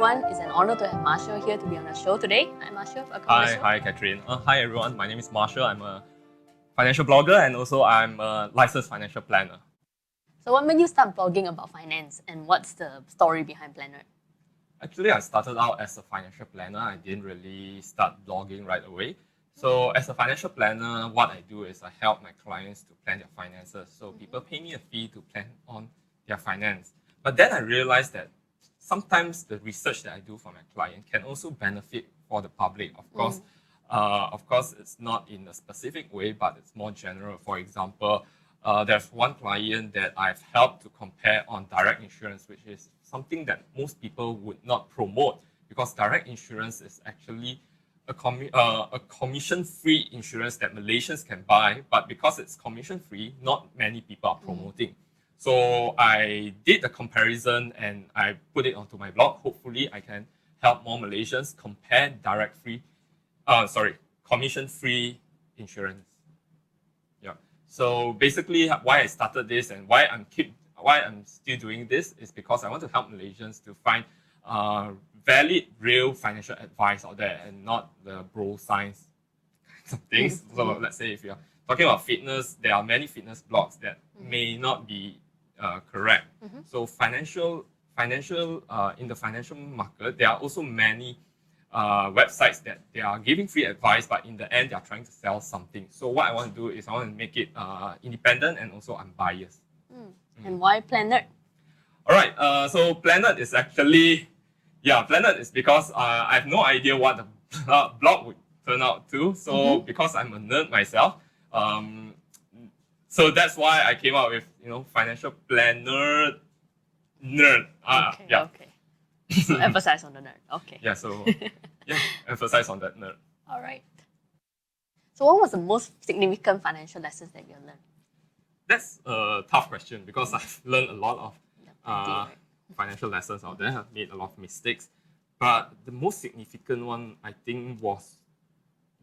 everyone. It's an honor to have Marshall here to be on the show today. Hi, Marshall. Welcome to the show. Hi, Catherine. Hi, everyone. My name is Marshall. I'm a financial blogger and also I'm a licensed financial planner. So, what made you start blogging about finance, and what's the story behind PlanNerd? Actually, I started out as a financial planner. I didn't really start blogging right away. So, as a financial planner, what I do is I help my clients to plan their finances. So, people pay me a fee to plan on their finance. But then I realized that sometimes the research that I do for my client can also benefit for the public. Of course, it's not in a specific way, but it's more general. For example, there's one client that I've helped to compare on direct insurance, which is something that most people would not promote because direct insurance is actually a commission-free insurance that Malaysians can buy, but because it's commission-free, not many people are promoting. So I did the comparison and I put it onto my blog. Hopefully, I can help more Malaysians compare commission-free insurance. Yeah. So basically, why I started this and why I'm still doing this is because I want to help Malaysians to find valid, real financial advice out there and not the bro science kinds of things. So let's say if you're talking about fitness, there are many fitness blogs that may not be correct. So in the financial market, there are also many websites that they are giving free advice, but in the end, they are trying to sell something. So what I want to do is I want to make it independent and also unbiased. And why PlanNerd? All right. So PlanNerd is actually, PlanNerd is because I have no idea what the blog would turn out to. So because I'm a nerd myself, so that's why I came up with financial planner nerd. Okay. So emphasize on the nerd. Okay. Yeah. So emphasize on that nerd. All right. So what was the most significant financial lessons that you learned? That's a tough question because I've learned a lot of Right? financial lessons out there. I've made a lot of mistakes, but the most significant one I think was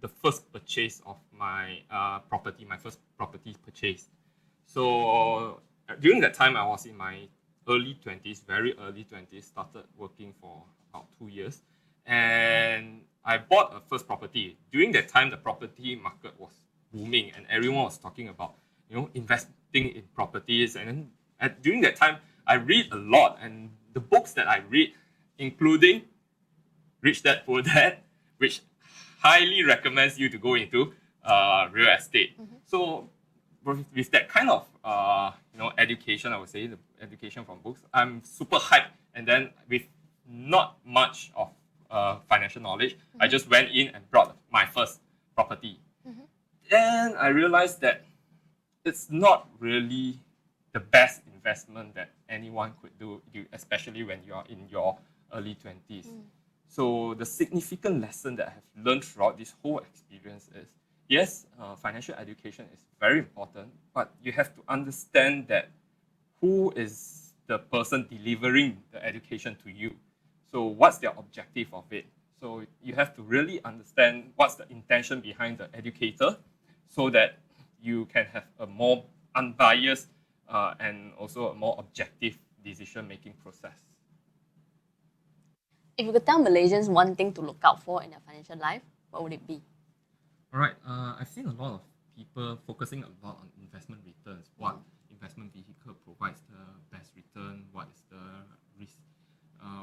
the first purchase of my property, my first property purchase. So during that time, I was in my early 20s, very early 20s, started working for about 2 years. And I bought a first property. During that time, the property market was booming and everyone was talking about, investing in properties. And then during that time, I read a lot. And the books that I read, including Rich Dad, Poor Dad, which highly recommends you to go into real estate. So with that kind of education, I would say the education from books, I'm super hyped. And then with not much of financial knowledge, I just went in and bought my first property. Then I realized that it's not really the best investment that anyone could do, especially when you are in your early 20s. So the significant lesson that I have learned throughout this whole experience is, yes, financial education is very important, but you have to understand that who is the person delivering the education to you. So what's their objective of it? So you have to really understand what's the intention behind the educator so that you can have a more unbiased and also a more objective decision-making process. If you could tell Malaysians one thing to look out for in their financial life, what would it be? All right. I've seen a lot of people focusing a lot on investment returns. What investment vehicle provides the best return? What is the risk?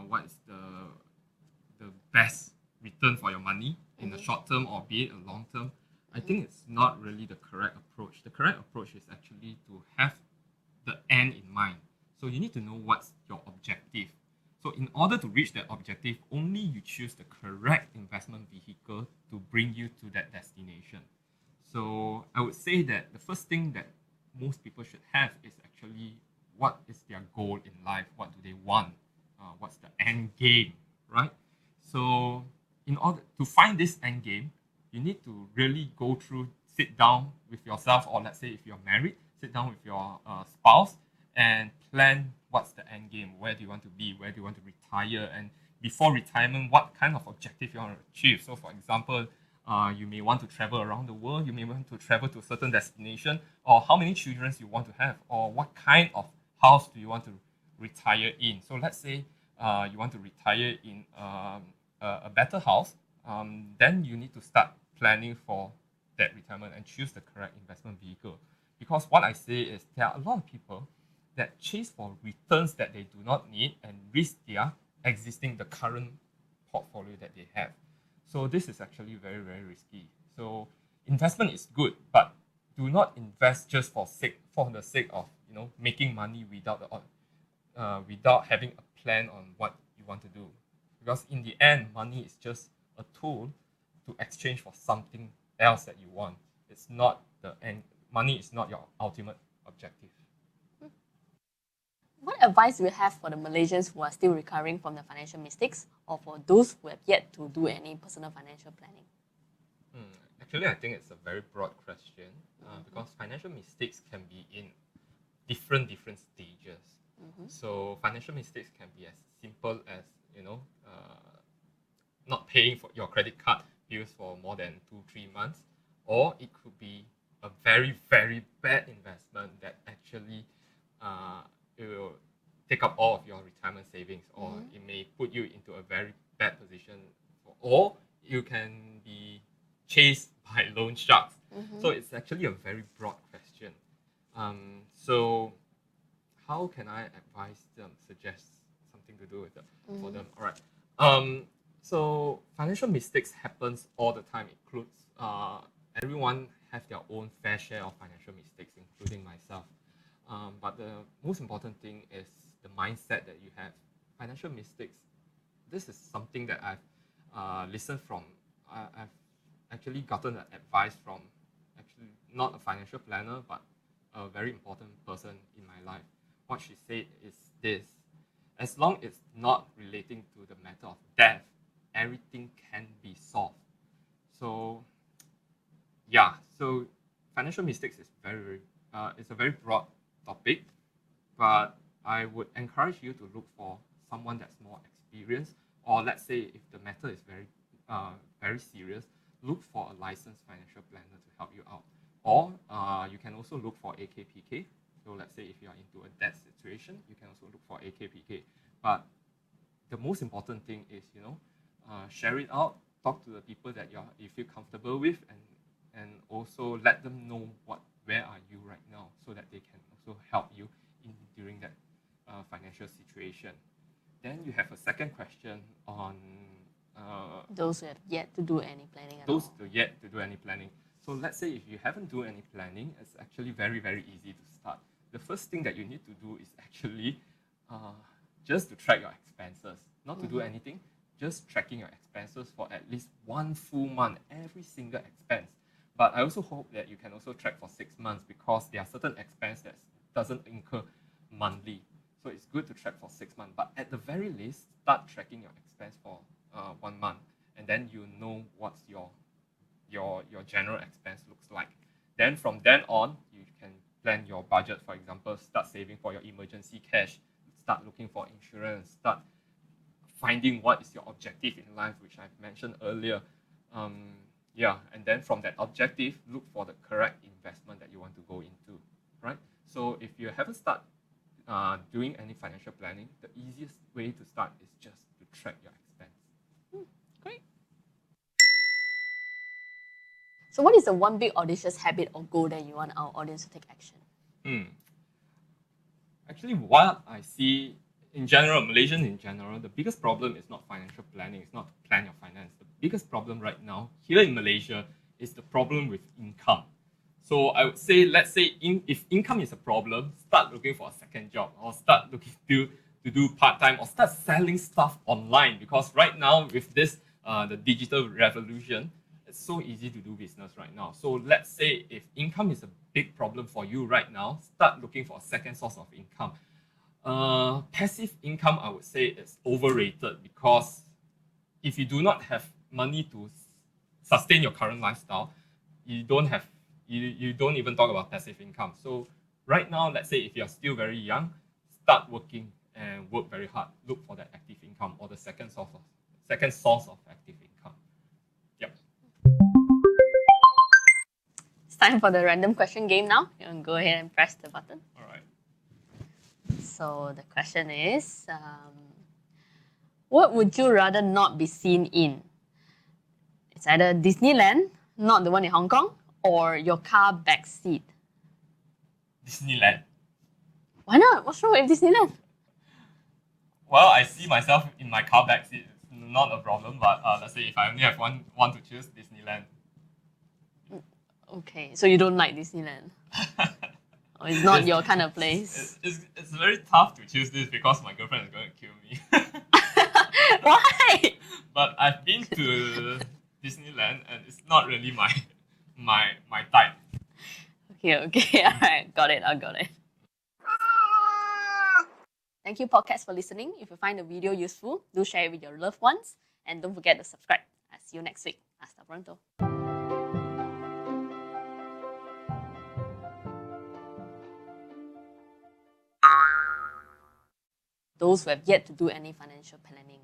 What is the best return for your money in the short term or be it a long term? I think it's not really the correct approach. The correct approach is actually to have the end in mind. So you need to know what's your objective. So in order to reach that objective, only you choose the correct investment vehicle to bring you to that destination. So I would say that the first thing that most people should have is actually what is their goal in life? What do they want? What's the end game, right? So in order to find this end game, you need to really sit down with yourself, or let's say if you're married, sit down with your spouse and plan what's the end game, where do you want to be, where do you want to retire, and before retirement, what kind of objective you want to achieve. So for example, you may want to travel around the world, you may want to travel to a certain destination, or how many children you want to have, or what kind of house do you want to retire in. So let's say you want to retire in a better house, then you need to start planning for that retirement and choose the correct investment vehicle. Because what I say is there are a lot of people that chase for returns that they do not need and risk their the current portfolio that they have. So this is actually very, very risky. So investment is good, but do not invest just for the sake of making money without having a plan on what you want to do. Because in the end, money is just a tool to exchange for something else that you want. It's not the end. Money is not your ultimate objective. What advice do you have for the Malaysians who are still recovering from the financial mistakes, or for those who have yet to do any personal financial planning? Actually, I think it's a very broad question because financial mistakes can be in different stages. So financial mistakes can be as simple as not paying for your credit card bills for more than 2-3 months, or it could be a very, very bad investment that actually it will take up all of your retirement savings, or it may put you into a very bad position, or you can be chased by loan sharks. So it's actually a very broad question. So how can I advise them, suggest something to do with them for them? All right. So financial mistakes happens all the time. Includes everyone have their own fair share of financial mistakes, including myself. But the most important thing is the mindset that you have. Financial mistakes. This is something that I've listened from. I've actually gotten advice from actually not a financial planner, but a very important person in my life. What she said is this: as long as it's not relating to the matter of death, everything can be solved. So yeah, so financial mistakes is it's a very broad topic, but I would encourage you to look for someone that's more experienced, or let's say if the matter is very serious, look for a licensed financial planner to help you out. Or you can also look for AKPK. So let's say if you are into a debt situation, you can also look for AKPK. But the most important thing is, share it out, talk to the people that you feel comfortable with, and also let them know where are you right now, so that they can also help you during that financial situation. Then you have a second question on those who have yet to do any planning at those all. who yet to do any planning. So let's say if you haven't done any planning, it's actually very, very easy to start. The first thing that you need to do is actually just to track your expenses, not to do anything, just tracking your expenses for at least 1 full month, every single expense. But I also hope that you can also track for 6 months, because there are certain expenses that doesn't incur monthly. So it's good to track for 6 months. But at the very least, start tracking your expense for 1 month, and then you know what's your general expense looks like. Then from then on, you can plan your budget. For example, start saving for your emergency cash, start looking for insurance, start finding what is your objective in life, which I've mentioned earlier. And then from that objective, look for the correct investment that you want to go into, right? So if you haven't started doing any financial planning, the easiest way to start is just to track your expense. Great. So what is the one big audacious habit or goal that you want our audience to take action? Actually, what I see in general, Malaysians in general, the biggest problem is not financial planning. It's not to plan your finance. The biggest problem right now here in Malaysia is the problem with income. So I would say, let's say if income is a problem, start looking for a second job, or start looking to do part-time, or start selling stuff online. Because right now with this the digital revolution, it's so easy to do business right now. So let's say if income is a big problem for you right now, start looking for a second source of income. Passive income, I would say, is overrated, because if you do not have money to sustain your current lifestyle, you don't even talk about passive income. So right now, let's say if you're still very young, start working and work very hard. Look for that active income, or the second source of active income. Yep. It's time for the random question game now. You can go ahead and press the button. All right. So the question is, What would you rather not be seen in? It's either Disneyland, not the one in Hong Kong, or your car back seat. Disneyland. Why not? What's wrong with Disneyland? Well, I see myself in my car back seat. It's not a problem, but let's say if I only have one to choose, Disneyland. Okay, so you don't like Disneyland? Or it's not your kind of place? It's very tough to choose this because my girlfriend is going to kill me. Why? But I've been to Disneyland and it's not really my type. Okay, alright, got it, I got it. Thank you, PodCats, for listening. If you find the video useful, do share it with your loved ones. And don't forget to subscribe. I'll see you next week. Hasta pronto. Those who have yet to do any financial planning.